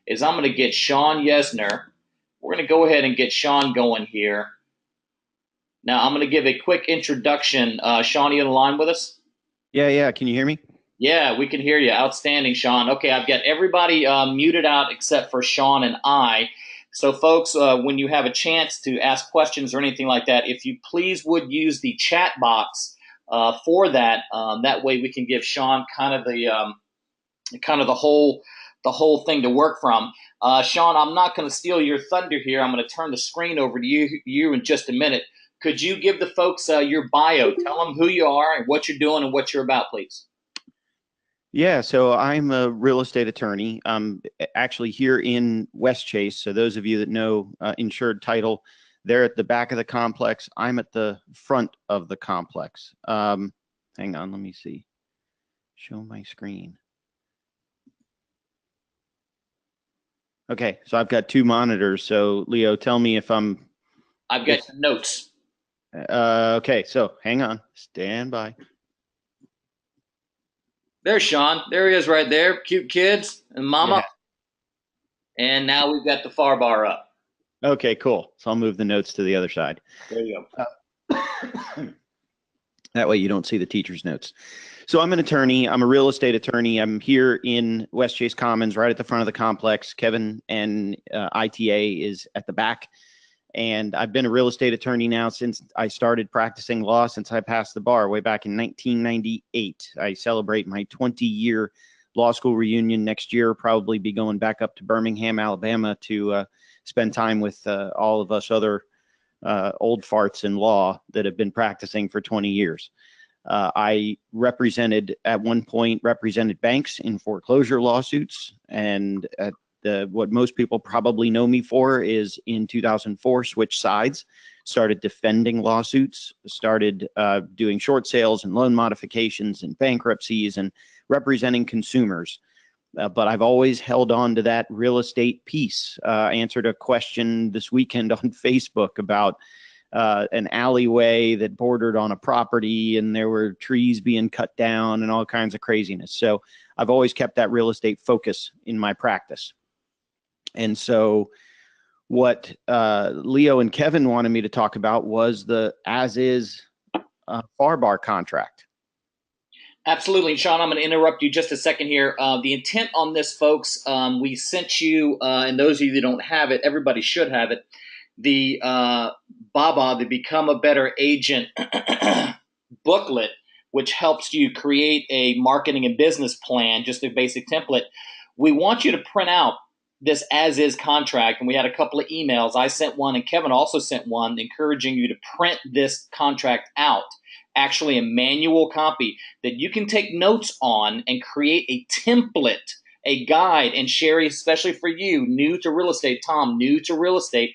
is I'm going to get Shawn Yesner. We're going to go ahead and get Shawn going here. Now, I'm going to give a quick introduction. Shawn, you on the line with us? Yeah, yeah. Can you hear me? Yeah, we can hear you. Outstanding, Shawn. Okay, I've got everybody muted out except for Shawn and I. So, folks, when you have a chance to ask questions or anything like that, if you please would use the chat box for that. That way, we can give Shawn kind of the whole thing to work from. Shawn, I'm not going to steal your thunder here. I'm going to turn the screen over to you in just a minute. Could you give the folks your bio? Tell them who you are and what you're doing and what you're about, please. Yeah, so I'm a real estate attorney. I'm actually here in West Chase. So those of you that know Insured Title, they're at the back of the complex. I'm at the front of the complex. Hang on, let me see. Show my screen. Okay, so I've got two monitors. So Leo, tell me if I'm I've got if your notes. okay, so hang on. Stand by. There's Shawn. There he is right there. Cute kids and Yeah. mama. And now we've got the far bar up. Okay, cool. So I'll move the notes to the other side. There you go. That way you don't see the teacher's notes. So I'm an attorney. I'm a real estate attorney. I'm here in West Chase Commons, right at the front of the complex. Kevin and ITA is at the back. And I've been a real estate attorney now since I started practicing law, since I passed the bar way back in 1998. I celebrate my 20-year law school reunion next year. Probably be going back up to Birmingham, Alabama to spend time with all of us other old farts in law that have been practicing for 20 years. I at one point represented banks in foreclosure lawsuits, and what most people probably know me for is in 2004 switched sides, started defending lawsuits, started doing short sales and loan modifications and bankruptcies and representing consumers. But I've always held on to that real estate piece. I answered a question this weekend on Facebook about an alleyway that bordered on a property and there were trees being cut down and all kinds of craziness. So I've always kept that real estate focus in my practice. And so what Leo and Kevin wanted me to talk about was the as-is FAR bar contract. Absolutely. Shawn, I'm going to interrupt you just a second here. The intent on this, folks, we sent you, and those of you that don't have it, everybody should have it, the BABA, the Become a Better Agent booklet, which helps you create a marketing and business plan, just a basic template. We want you to print out this as-is contract, and we had a couple of emails. I sent one, and Kevin also sent one, encouraging you to print this contract out. Actually, a manual copy that you can take notes on and create a template, a guide, and Sherry, especially for you, new to real estate, Tom, new to real estate,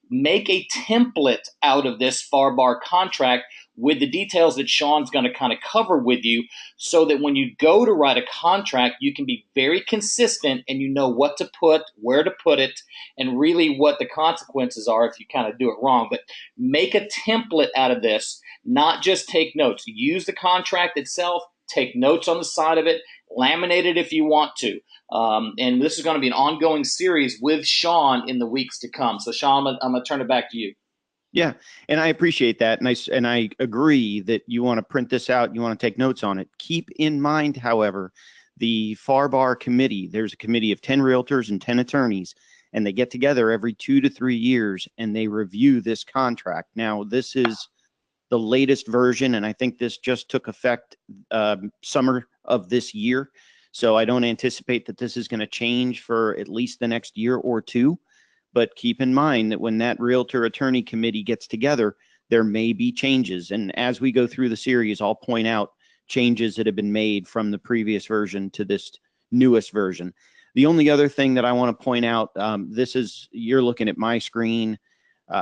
make a template out of this FAR bar contract with the details that Shawn's going to kind of cover with you, so that when you go to write a contract, you can be very consistent and you know what to put, where to put it, and really what the consequences are if you kind of do it wrong. But make a template out of this, not just take notes. Use the contract itself, take notes on the side of it, laminate it if you want to. And this is going to be an ongoing series with Shawn in the weeks to come. So, Shawn, I'm going to turn it back to you. Yeah, and I appreciate that, and I agree that you want to print this out, you want to take notes on it. Keep in mind, however, the FAR bar committee. There's a committee of 10 realtors and 10 attorneys, and they get together every 2 to 3 years and they review this contract. Now, this is the latest version, and I think this just took effect summer of this year. So I don't anticipate that this is going to change for at least the next year or two. But keep in mind that when that realtor attorney committee gets together, there may be changes. And as we go through the series, I'll point out changes that have been made from the previous version to this newest version. The only other thing that I want to point out, you're looking at my screen.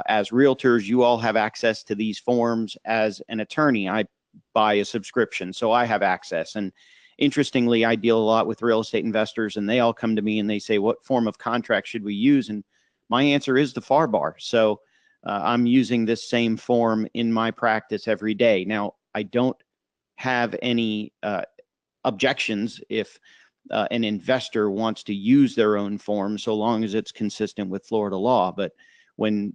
As realtors, you all have access to these forms. As an attorney, I buy a subscription, so I have access. And interestingly, I deal a lot with real estate investors, and they all come to me and they say, what form of contract should we use? And my answer is the FAR bar. So I'm using this same form in my practice every day. Now, I don't have any objections if an investor wants to use their own form, so long as it's consistent with Florida law. But when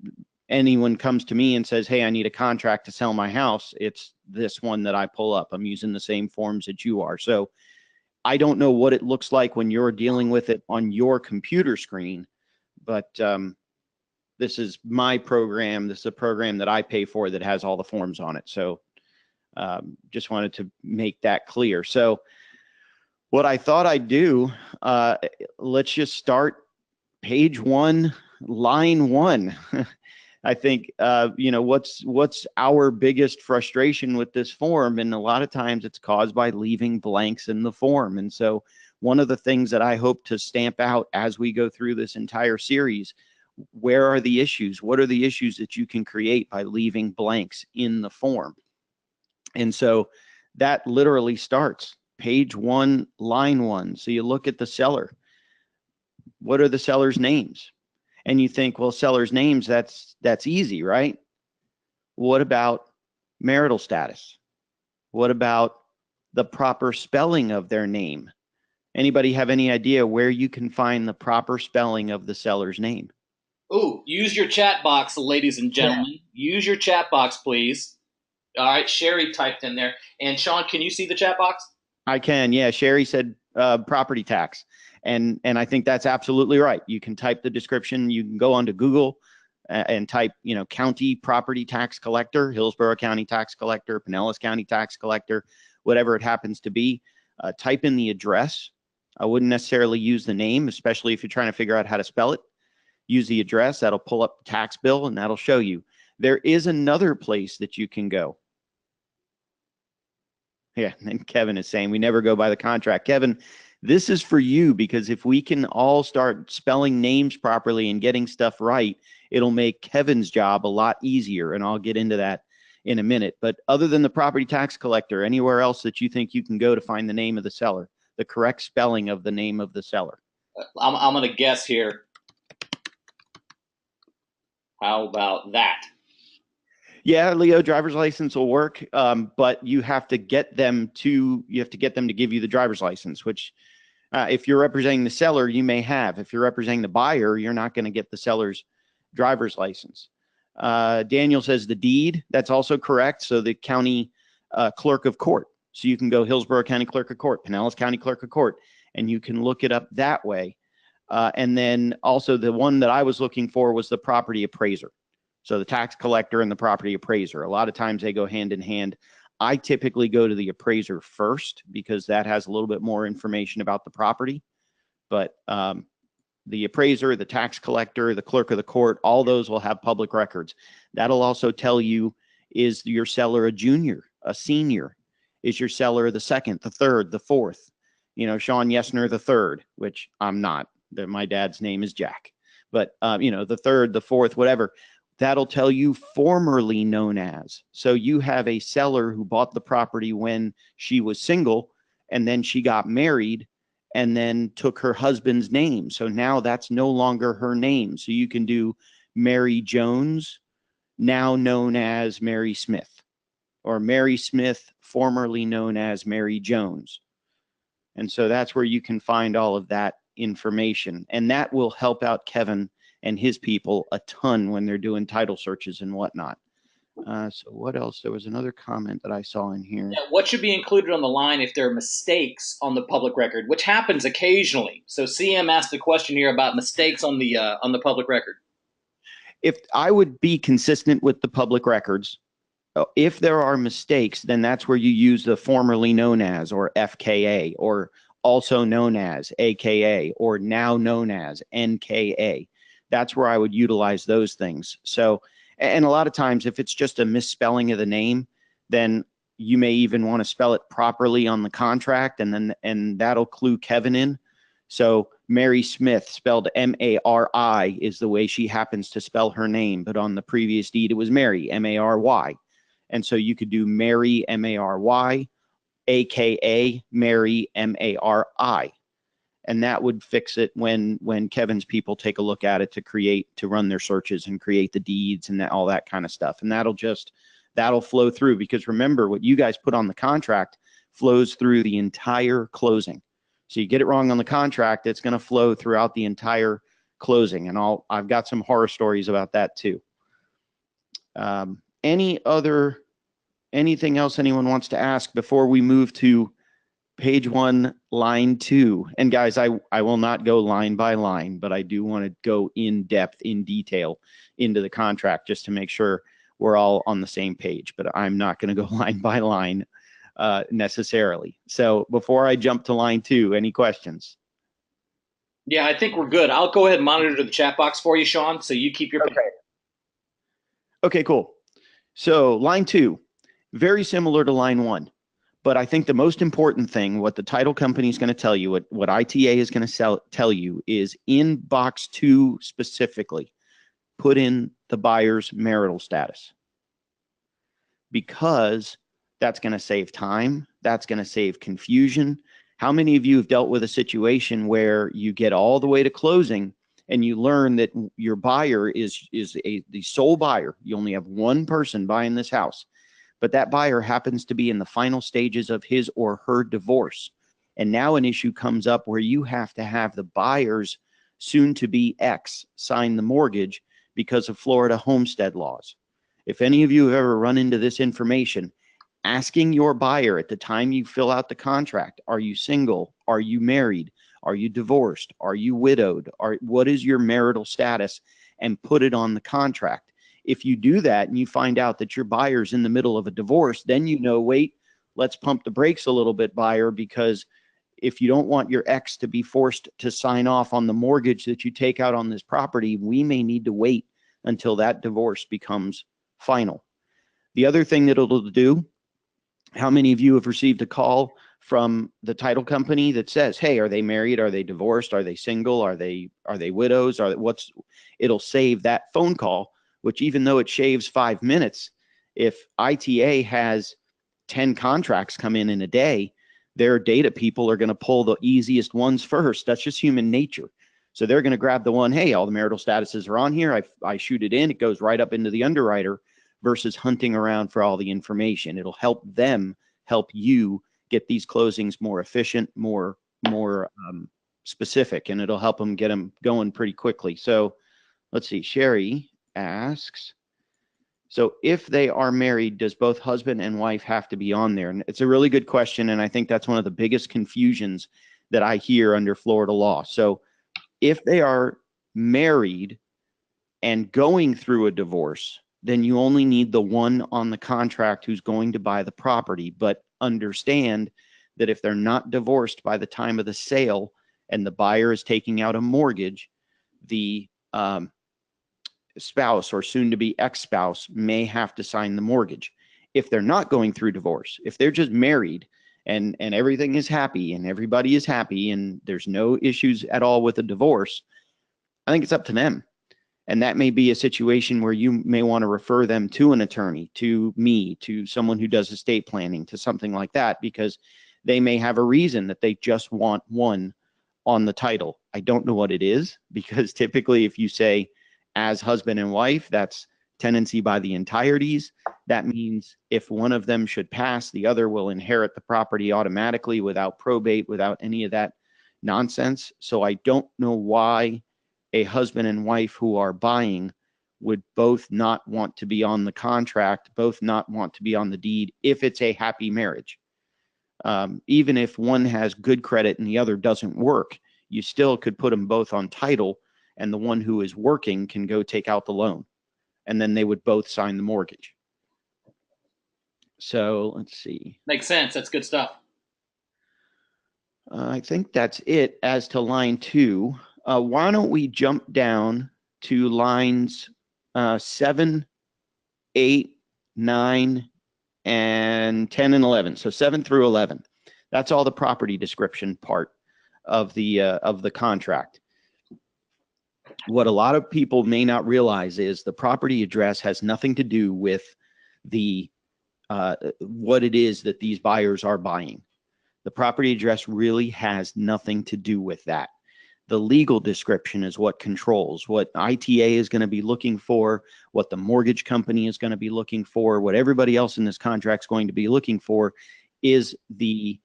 anyone comes to me and says, hey, I need a contract to sell my house, it's this one that I pull up. I'm using the same forms that you are. So I don't know what it looks like when you're dealing with it on your computer screen, but this is my program. This is a program that I pay for that has all the forms on it. So just wanted to make that clear. So what I thought I'd do, let's just start page 1, line 1. I think, what's our biggest frustration with this form? And a lot of times it's caused by leaving blanks in the form. And so one of the things that I hope to stamp out as we go through this entire series, where are the issues? What are the issues that you can create by leaving blanks in the form? And so that literally starts page 1, line 1. So you look at the seller. What are the seller's names? And you think, well, seller's names, that's easy, right? What about marital status? What about the proper spelling of their name? Anybody have any idea where you can find the proper spelling of the seller's name? Ooh, use your chat box, ladies and gentlemen. Use your chat box, please. All right, Sherry typed in there. And Shawn, can you see the chat box? I can, yeah. Sherry said property tax. And I think that's absolutely right. You can type the description. You can go onto Google and type, county property tax collector, Hillsborough County tax collector, Pinellas County tax collector, whatever it happens to be. Type in the address. I wouldn't necessarily use the name, especially if you're trying to figure out how to spell it. Use the address. That'll pull up the tax bill, and that'll show you. There is another place that you can go. Yeah, and Kevin is saying we never go by the contract. Kevin, this is for you, because if we can all start spelling names properly and getting stuff right, it'll make Kevin's job a lot easier, and I'll get into that in a minute. But other than the property tax collector, anywhere else that you think you can go to find the name of the seller, the correct spelling of the name of the seller? I'm going to guess here. How about that? Yeah, Leo, driver's license will work, but you have to get them to give you the driver's license, which if you're representing the seller, you may have. If you're representing the buyer, you're not going to get the seller's driver's license. Daniel says the deed. That's also correct. So the county clerk of court. So you can go Hillsborough County Clerk of Court, Pinellas County Clerk of Court, and you can look it up that way. And then also the one that I was looking for was the property appraiser. So the tax collector and the property appraiser. A lot of times they go hand in hand. I typically go to the appraiser first because that has a little bit more information about the property. But the appraiser, the tax collector, the clerk of the court, all those will have public records. That'll also tell you, is your seller a junior, a senior? Is your seller the second, the third, the fourth? Shawn Yesner the third, which I'm not. My dad's name is Jack. But, the third, the fourth, whatever. That'll tell you formerly known as. So you have a seller who bought the property when she was single, and then she got married and then took her husband's name. So now that's no longer her name. So you can do Mary Jones, now known as Mary Smith, or Mary Smith, formerly known as Mary Jones. And so that's where you can find all of that information. And that will help out Kevin and his people a ton when they're doing title searches and whatnot. So what else? There was another comment that I saw in here. Yeah, what should be included on the line if there are mistakes on the public record, which happens occasionally? So CM asked a question here about mistakes on the public record. If I would be consistent with the public records, if there are mistakes, then that's where you use the formerly known as, or FKA, or also known as, AKA, or now known as, NKA. That's where I would utilize those things. So, and a lot of times if it's just a misspelling of the name, then you may even want to spell it properly on the contract, and that'll clue Kevin in. So Mary Smith, spelled M-A-R-I, is the way she happens to spell her name, but on the previous deed it was Mary, M-A-R-Y. And so you could do Mary, M-A-R-Y, AKA Mary, M-A-R-I. And that would fix it when Kevin's people take a look at it to run their searches and create the deeds and all that kind of stuff. And that'll flow through, because remember, what you guys put on the contract flows through the entire closing. So you get it wrong on the contract, it's going to flow throughout the entire closing. And I've got some horror stories about that too. Anything else anyone wants to ask before we move to page 1, line 2? And guys, I will not go line by line, but I do want to go in depth, in detail into the contract just to make sure we're all on the same page, but I'm not going to go line by line necessarily. So before I jump to line 2, any questions? Yeah, I think we're good. I'll go ahead and monitor the chat box for you, Shawn, so you keep your. Okay, cool. So line 2, very similar to line 1. But I think the most important thing, what the title company is going to tell you, what ITA is going to tell you is in box 2 specifically, put in the buyer's marital status. Because that's going to save time. That's going to save confusion. How many of you have dealt with a situation where you get all the way to closing and you learn that your buyer is the sole buyer? You only have one person buying this house, but that buyer happens to be in the final stages of his or her divorce. And now an issue comes up where you have to have the buyer's soon-to-be ex sign the mortgage because of Florida homestead laws. If any of you have ever run into this information, asking your buyer at the time you fill out the contract, are you single? Are you married? Are you divorced? Are you widowed? What is your marital status? And put it on the contract. If you do that and you find out that your buyer's in the middle of a divorce, then you know, wait, let's pump the brakes a little bit, buyer, because if you don't want your ex to be forced to sign off on the mortgage that you take out on this property, we may need to wait until that divorce becomes final. The other thing that it'll do, how many of you have received a call from the title company that says, hey, are they married? Are they divorced? Are they single? Are they widows? It'll save that phone call, which even though it shaves 5 minutes, if ITA has 10 contracts come in a day, their data people are going to pull the easiest ones first. That's just human nature. So they're going to grab the one, hey, all the marital statuses are on here. I shoot it in, it goes right up into the underwriter versus hunting around for all the information. It'll help them help you get these closings more efficient, more specific, and it'll help them get them going pretty quickly. So let's see, Sherry asks, so if they are married, does both husband and wife have to be on there? And it's a really good question, and I think that's one of the biggest confusions that I hear under Florida law. So if they are married and going through a divorce, then you only need the one on the contract who's going to buy the property. But understand that if they're not divorced by the time of the sale and the buyer is taking out a mortgage, the spouse or soon-to-be ex-spouse may have to sign the mortgage. If they're not going through divorce, if they're just married and everything is happy and everybody is happy and there's no issues at all with a divorce, I think it's up to them. And that may be a situation where you may want to refer them to an attorney, to me, to someone who does estate planning, to something like that, because they may have a reason that they just want one on the title. I don't know what it is, because typically if you say as husband and wife, that's tenancy by the entireties. That means if one of them should pass, the other will inherit the property automatically without probate, without any of that nonsense. So I don't know why a husband and wife who are buying would both not want to be on the contract, both not want to be on the deed if it's a happy marriage. Even if one has good credit and the other doesn't work, you still could put them both on title, and the one who is working can go take out the loan, and then they would both sign the mortgage. So let's see. Makes sense. That's good stuff. I think that's it as to line 2. Why don't we jump down to lines 7, 8, 9, and 10 and 11. So 7 through 11. That's all the property description part of the contract. What a lot of people may not realize is the property address has nothing to do with the what it is that these buyers are buying. The property address really has nothing to do with that. The legal description is what controls what ITA is going to be looking for, what the mortgage company is going to be looking for, what everybody else in this contract is going to be looking for is the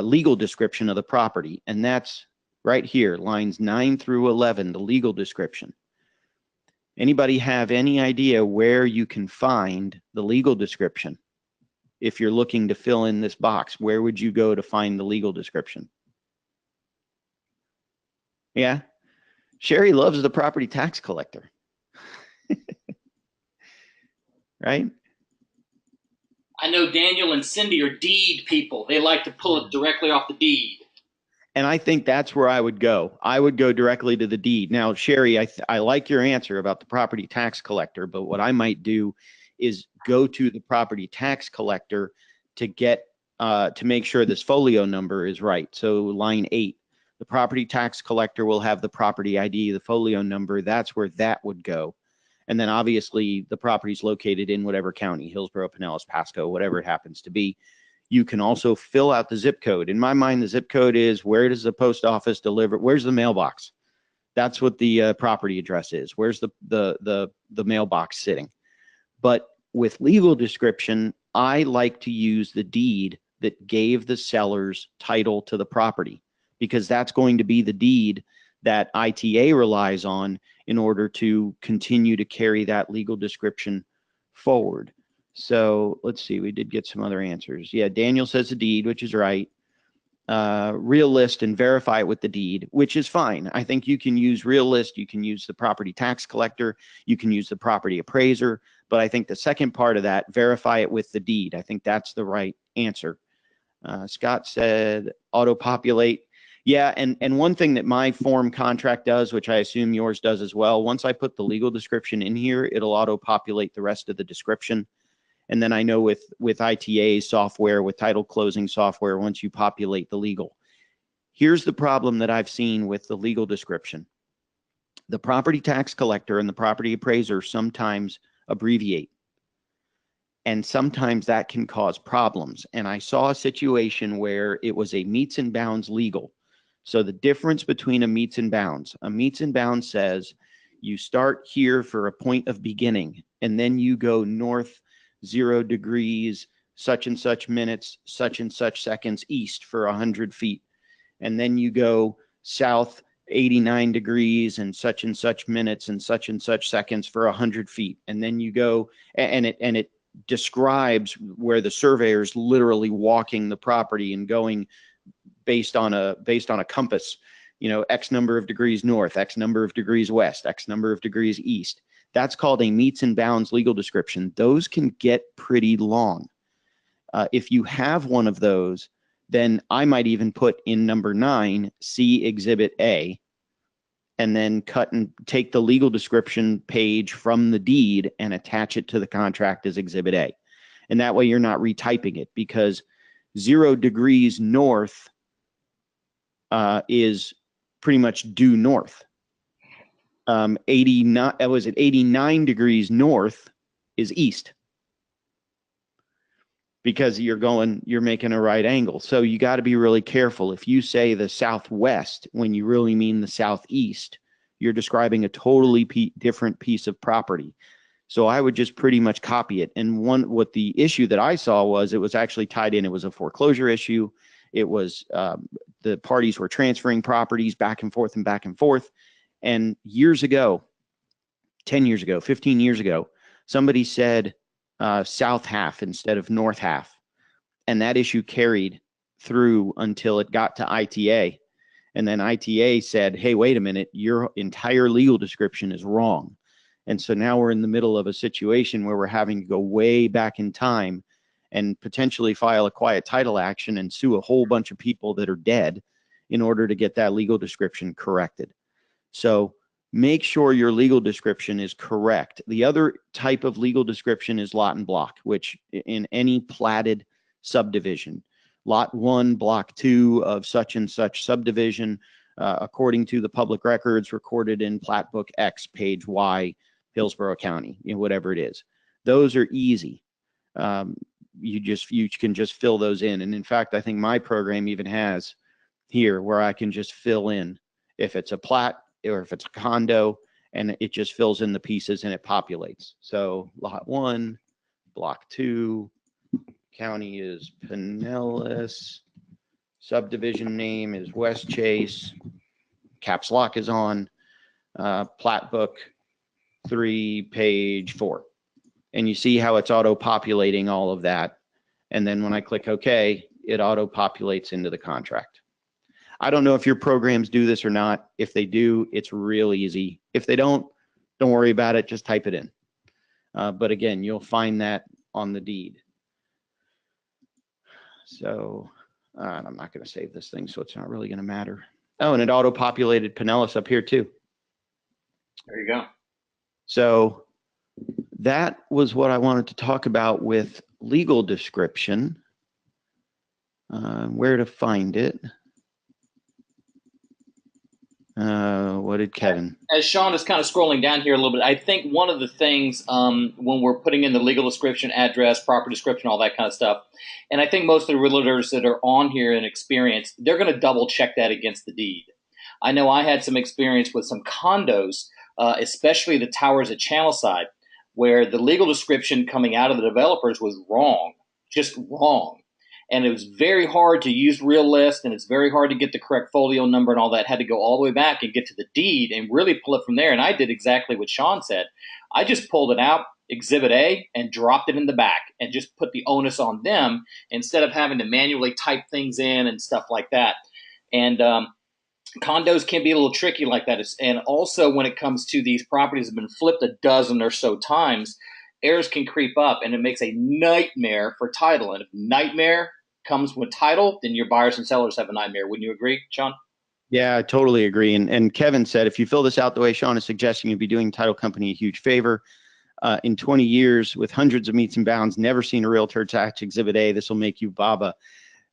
legal description of the property, and that's right here, lines 9 through 11, the legal description. Anybody have any idea where you can find the legal description? If you're looking to fill in this box, where would you go to find the legal description? Yeah, Sherry loves the property tax collector, right? I know Daniel and Cindy are deed people. They like to pull it directly off the deed. And I think that's where I would go. I would go directly to the deed. Now, Sherry, I like your answer about the property tax collector, but what I might do is go to the property tax collector to get to make sure this folio number is right. So line 8, the property tax collector will have the property ID, the folio number. That's where that would go. And then obviously the property is located in whatever county, Hillsborough, Pinellas, Pasco, whatever it happens to be. You can also fill out the zip code. In my mind, the zip code is where does the post office deliver? Where's the mailbox? That's what the property address is. Where's the mailbox sitting? But with legal description, I like to use the deed that gave the seller's title to the property, because that's going to be the deed that ITA relies on in order to continue to carry that legal description forward. So let's see, we did get some other answers. Yeah, Daniel says the deed, which is right. Real list and verify it with the deed, which is fine. I think you can use real list, you can use the property tax collector, you can use the property appraiser, but I think the second part of that, verify it with the deed, I think that's the right answer. Scott said auto-populate. Yeah, and one thing that my form contract does, which I assume yours does as well, once I put the legal description in here, it'll auto-populate the rest of the description. And then I know with ITA software, with title closing software, once you populate the legal. Here's the problem that I've seen with the legal description. The property tax collector and the property appraiser sometimes abbreviate. And sometimes that can cause problems. And I saw a situation where it was a meets and bounds legal. So the difference between a meets and bounds says you start here for a point of beginning, and then you go north 0 degrees, such and such minutes, such and such seconds east for 100 feet. And then you go south 89 degrees and such minutes and such seconds for 100 feet. And then you go, and it describes where the surveyor's literally walking the property and going based on a compass, X number of degrees north, X number of degrees west, X number of degrees east. That's called a meets and bounds legal description. Those can get pretty long. If you have one of those, then I might even put in number 9, see Exhibit A, and then cut and take the legal description page from the deed and attach it to the contract as Exhibit A. And that way you're not retyping it, because 0 degrees north is pretty much due north. 89 degrees north is east, because you're making a right angle. So you got to be really careful. If you say the southwest when you really mean the southeast, you're describing a totally different piece of property. So I would just pretty much copy it. And what the issue that I saw was, it was actually tied in. It was a foreclosure issue. It was the parties were transferring properties back and forth and back and forth. And years ago, 10 years ago, 15 years ago, somebody said south half instead of north half. And that issue carried through until it got to ITA. And then ITA said, hey, wait a minute, your entire legal description is wrong. And so now we're in the middle of a situation where we're having to go way back in time and potentially file a quiet title action and sue a whole bunch of people that are dead in order to get that legal description corrected. So make sure your legal description is correct. The other type of legal description is lot and block, which in any platted subdivision, lot 1, block 2 of such and such subdivision, according to the public records recorded in plat book X, page Y, Hillsborough County, whatever it is. Those are easy. You can just fill those in. And in fact, I think my program even has here where I can just fill in if it's a plat or if it's a condo, and it just fills in the pieces and it populates. So lot 1, block 2, county is Pinellas, Subdivision name is West Chase. Caps lock is on. Plat book 3, page 4. And you see how it's auto-populating all of that. And then when I click OK, it auto-populates into the contract. I don't know if your programs do this or not. If they do, it's real easy. If they don't worry about it. Just type it in. But again, you'll find that on the deed. So I'm not going to save this thing, so it's not really going to matter. Oh, and it auto-populated Pinellas up here too. There you go. So that was what I wanted to talk about with legal description. Where to find it. What did Kevin? As Shawn is kind of scrolling down here a little bit, I think one of the things when we're putting in the legal description, address, property description, all that kind of stuff, and I think most of the realtors that are on here in experience, they're going to double check that against the deed. I know I had some experience with some condos, especially the towers at Channelside, where the legal description coming out of the developers was wrong, just wrong. And it was very hard to use Realist, and it's very hard to get the correct folio number and all that. Had to go all the way back and get to the deed and really pull it from there. And I did exactly what Shawn said. I just pulled it out, Exhibit A, and dropped it in the back and just put the onus on them instead of having to manually type things in and stuff like that. And condos can be a little tricky like that. And also when it comes to these properties that have been flipped a dozen or so times, errors can creep up, and it makes a nightmare for title. And if nightmare comes with title, then your buyers and sellers have a nightmare. Wouldn't you agree, Shawn? Yeah, I totally agree. And Kevin said, if you fill this out the way Shawn is suggesting, you'd be doing title company a huge favor. In 20 years, with hundreds of meets and bounds, never seen a realtor attach Exhibit A. This will make you Baba.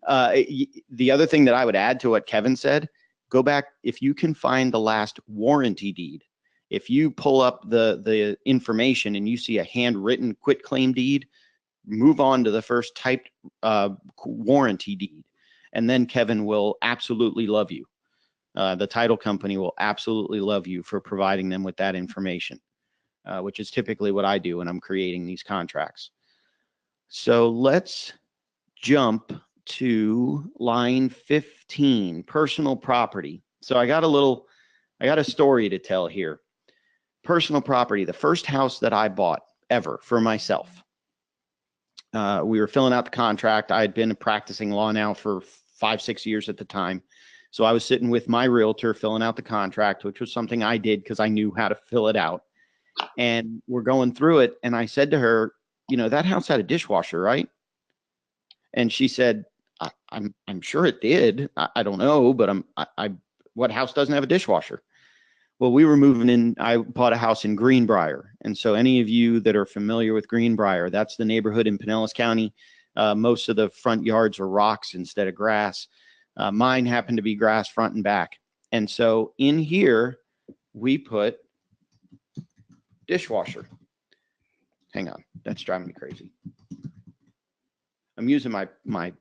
The other thing that I would add to what Kevin said, go back, if you can find the last warranty deed. If you pull up the information and you see a handwritten quitclaim deed, move on to the first typed warranty deed, and then Kevin will absolutely love you. The title company will absolutely love you for providing them with that information, which is typically what I do when I'm creating these contracts. So let's jump to line 15, personal property. So I got a story to tell here. Personal property, the first house that I bought ever for myself. We were filling out the contract. I had been practicing law now for 5-6 years at the time. So I was sitting with my realtor filling out the contract, which was something I did because I knew how to fill it out. And we're going through it. And I said to her, you know, that house had a dishwasher, right? And she said, I'm sure it did. I don't know, but what house doesn't have a dishwasher? Well, we were moving in. I bought a house in Greenbrier. And so any of you that are familiar with Greenbrier, that's the neighborhood in Pinellas County. Most of the front yards are rocks instead of grass. Mine happened to be grass front and back. And so in here, we put dishwasher. Hang on. That's driving me crazy. I'm using my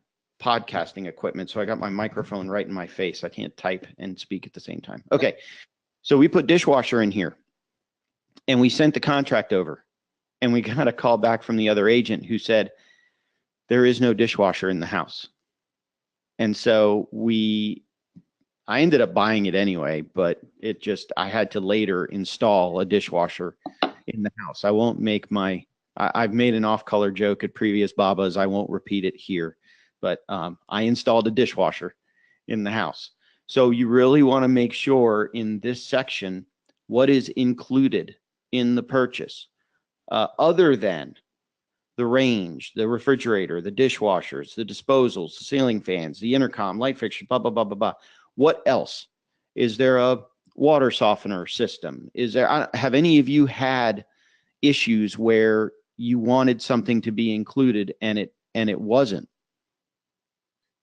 podcasting equipment, so I got my microphone right in my face. I can't type and speak at the same time. Okay. So we put dishwasher in here, and we sent the contract over, and we got a call back from the other agent who said, there is no dishwasher in the house. And so I ended up buying it anyway, but I had to later install a dishwasher in the house. I won't make I've made an off-color joke at previous Babas. I won't repeat it here, but I installed a dishwasher in the house. So you really want to make sure in this section what is included in the purchase, other than the range, the refrigerator, the dishwashers, the disposals, the ceiling fans, the intercom, light fixtures, blah, blah, blah, blah, blah. What else? Is there a water softener system? Have any of you had issues where you wanted something to be included and it wasn't?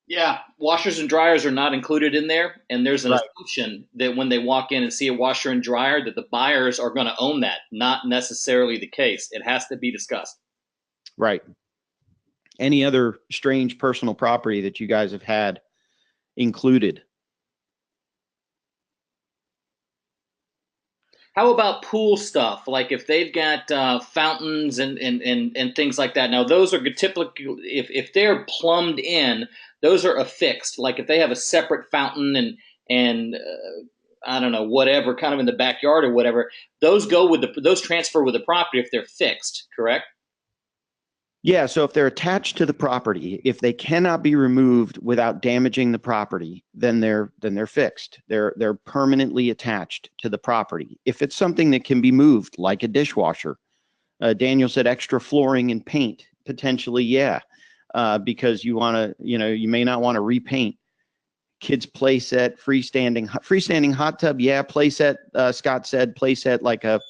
Yeah, washers and dryers are not included in there, and there's an assumption that when they walk in and see a washer and dryer that the buyers are going to own that. Not necessarily the case. It has to be discussed. Right. Any other strange personal property that you guys have had included? How about pool stuff? Like if they've got fountains and things like that. Now those are typically if they're plumbed in, those are affixed. Like if they have a separate fountain and I don't know whatever kind of in the backyard or whatever, those go with those transfer with the property if they're fixed. Correct? Yeah, so if they're attached to the property, if they cannot be removed without damaging the property, then they're fixed. They're permanently attached to the property. If it's something that can be moved, like a dishwasher, Daniel said extra flooring and paint, potentially, yeah, because you want to, you may not want to repaint. Kids play set, freestanding hot tub, yeah, play set. Scott said play set like a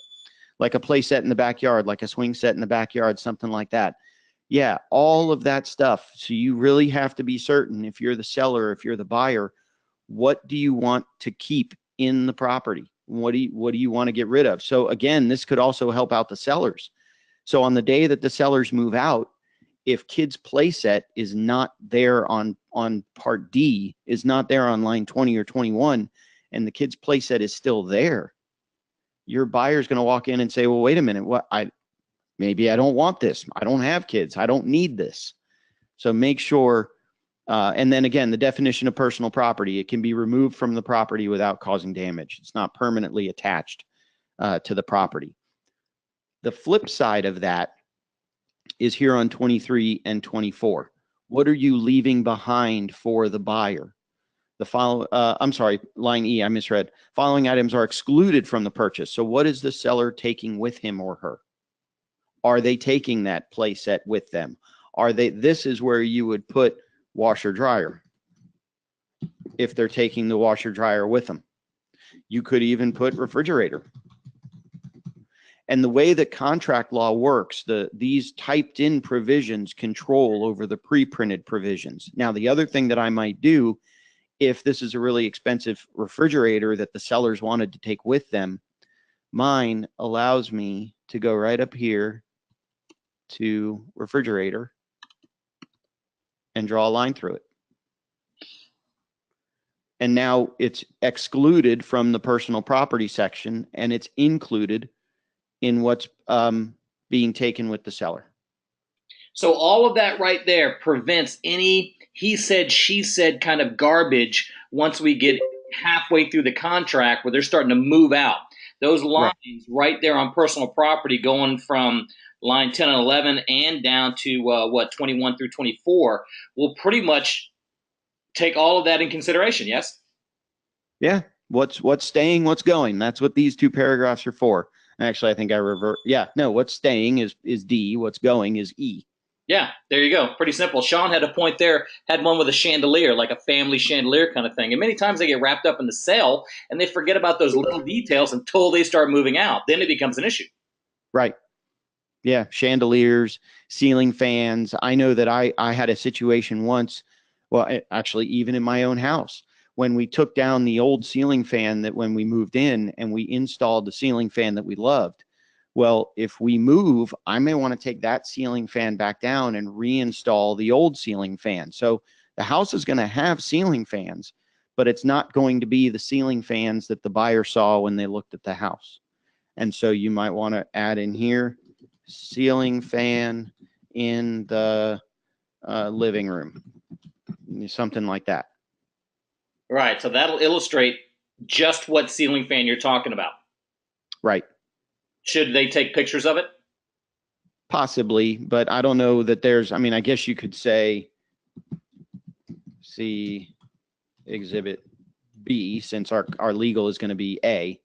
play set in the backyard, like a swing set in the backyard, something like that. Yeah, all of that stuff. So you really have to be certain, if you're the seller, if you're the buyer, what do you want to keep in the property? What do you want to get rid of? So again, this could also help out the sellers. So on the day that the sellers move out, if kids playset is not there on part D, is not there on line 20 or 21, and the kids playset is still there, your buyer's going to walk in and say, well, wait a minute, maybe I don't want this. I don't have kids. I don't need this. So make sure, and then again, the definition of personal property, it can be removed from the property without causing damage. It's not permanently attached to the property. The flip side of that is here on 23 and 24. What are you leaving behind for the buyer? I'm sorry, line E, I misread. Following items are excluded from the purchase. So what is the seller taking with him or her? Are they taking that play set with them? This is where you would put washer dryer if they're taking the washer dryer with them. You could even put refrigerator. And the way that contract law works, these typed in provisions control over the pre-printed provisions. Now, the other thing that I might do, if this is a really expensive refrigerator that the sellers wanted to take with them, mine allows me to go right up here to refrigerator and draw a line through it. And now it's excluded from the personal property section, and it's included in what's being taken with the seller. So all of that right there prevents any he said, she said kind of garbage once we get halfway through the contract where they're starting to move out. Those lines right there on personal property going from line 10 and 11 and down to 21 through 24 will pretty much take all of that in consideration, yes? Yeah. What's staying, what's going. That's what these two paragraphs are for. Actually, I think I revert. Yeah, no, what's staying is D, what's going is E. Yeah, there you go. Pretty simple. Shawn had a point there, had one with a chandelier, like a family chandelier kind of thing. And many times they get wrapped up in the sale and they forget about those little details until they start moving out. Then it becomes an issue. Right. Yeah, chandeliers, ceiling fans. I know that I had a situation once, well, actually, even in my own house, when we took down the old ceiling fan that when we moved in and we installed the ceiling fan that we loved. Well, if we move, I may want to take that ceiling fan back down and reinstall the old ceiling fan. So the house is going to have ceiling fans, but it's not going to be the ceiling fans that the buyer saw when they looked at the house. And so you might want to add in here, ceiling fan in the living room, something like that. Right. So that'll illustrate just what ceiling fan you're talking about. Right. Should they take pictures of it? Possibly, but I don't know that I mean, I guess you could say, see exhibit B, since our legal is going to be A,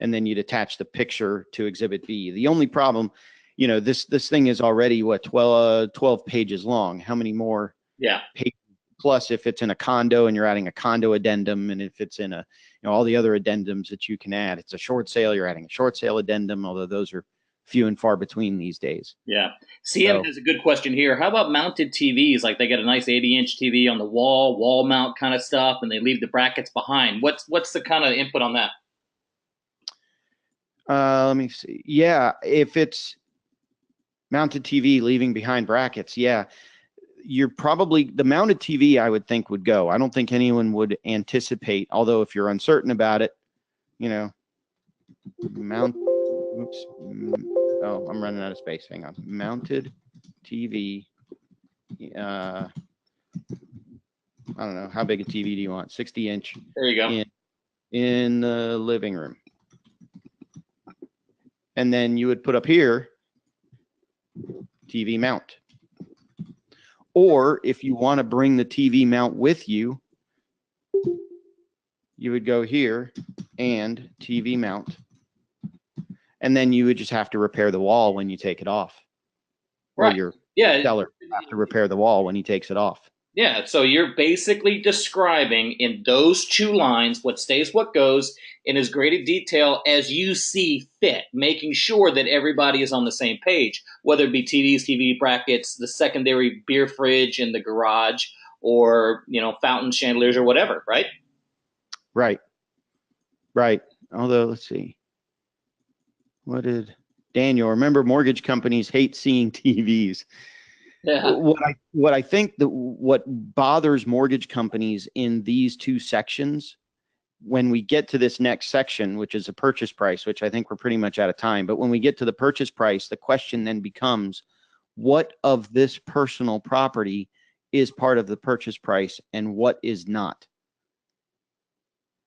and then you'd attach the picture to exhibit B. The only problem, this thing is already, 12 pages long. How many more pages? Plus, if it's in a condo and you're adding a condo addendum, and if it's in all the other addendums that you can add, it's a short sale, you're adding a short sale addendum, although those are few and far between these days. Yeah. CM has a good question here. How about mounted TVs? Like they get a nice 80-inch TV on the wall mount kind of stuff, and they leave the brackets behind. What's the kind of input on that? Let me see. Yeah, if it's mounted TV leaving behind brackets, yeah. You're probably, the mounted TV, I would think, would go. I don't think anyone would anticipate, although if you're uncertain about it, Mount. Oops. Oh, I'm running out of space. Hang on. Mounted TV. I don't know. How big a TV do you want? 60-inch. There you go. In the living room. And then you would put up here TV mount. Or if you want to bring the TV mount with you, you would go here and TV mount. And then you would just have to repair the wall when you take it off. Or your seller have to repair the wall when he takes it off. Yeah, so you're basically describing in those 2 lines what stays, what goes, in as great a detail as you see fit, making sure that everybody is on the same page, whether it be TVs, TV brackets, the secondary beer fridge in the garage, or, fountain chandeliers or whatever, right? Right. Although, let's see. What did Daniel, remember mortgage companies hate seeing TVs. Yeah. What I think what bothers mortgage companies in these 2 sections, when we get to this next section, which is a purchase price, which I think we're pretty much out of time, but when we get to the purchase price, the question then becomes, what of this personal property is part of the purchase price and what is not?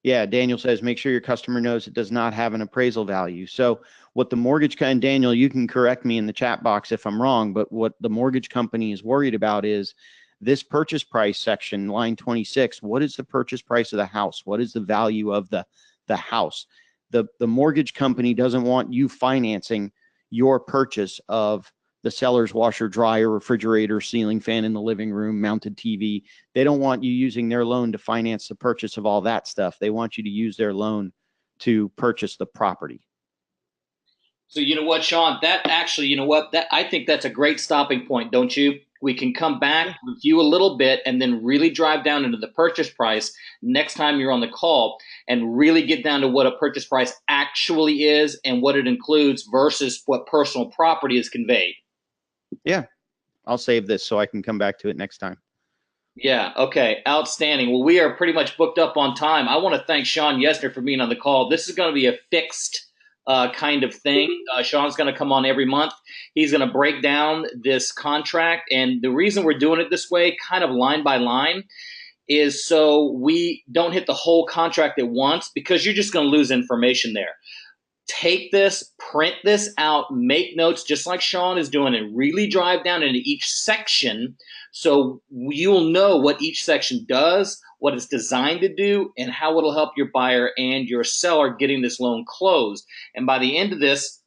Yeah, Daniel says, make sure your customer knows it does not have an appraisal value. So what the mortgage, and Daniel, you can correct me in the chat box if I'm wrong, but what the mortgage company is worried about is this purchase price section, line 26. What is the purchase price of the house? What is the value of the house? The mortgage company doesn't want you financing your purchase of the seller's washer, dryer, refrigerator, ceiling fan in the living room, mounted TV. They don't want you using their loan to finance the purchase of all that stuff. They want you to use their loan to purchase the property. So you know what, Shawn? That actually, I think that's a great stopping point, don't you? We can come back, review a little bit, and then really drive down into the purchase price next time you're on the call and really get down to what a purchase price actually is and what it includes versus what personal property is conveyed. Yeah, I'll save this so I can come back to it next time. Yeah, okay, outstanding. Well, we are pretty much booked up on time. I want to thank Shawn Yesner for being on the call. This is going to be a fixed kind of thing. Shawn's going to come on every month. He's going to break down this contract. And the reason we're doing it this way, kind of line by line, is so we don't hit the whole contract at once because you're just going to lose information there. Take this, print this out, make notes just like Shawn is doing, and really drive down into each section so you'll know what each section does, what it's designed to do, and how it'll help your buyer and your seller getting this loan closed. And by the end of this,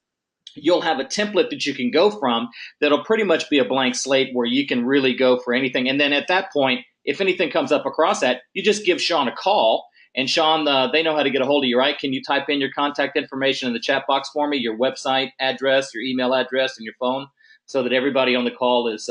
you'll have a template that you can go from that'll pretty much be a blank slate where you can really go for anything. And then at that point, if anything comes up across that, you just give Shawn a call. And Shawn, they know how to get a hold of you, right? Can you type in your contact information in the chat box for me, your website address, your email address, and your phone, so that everybody on the call is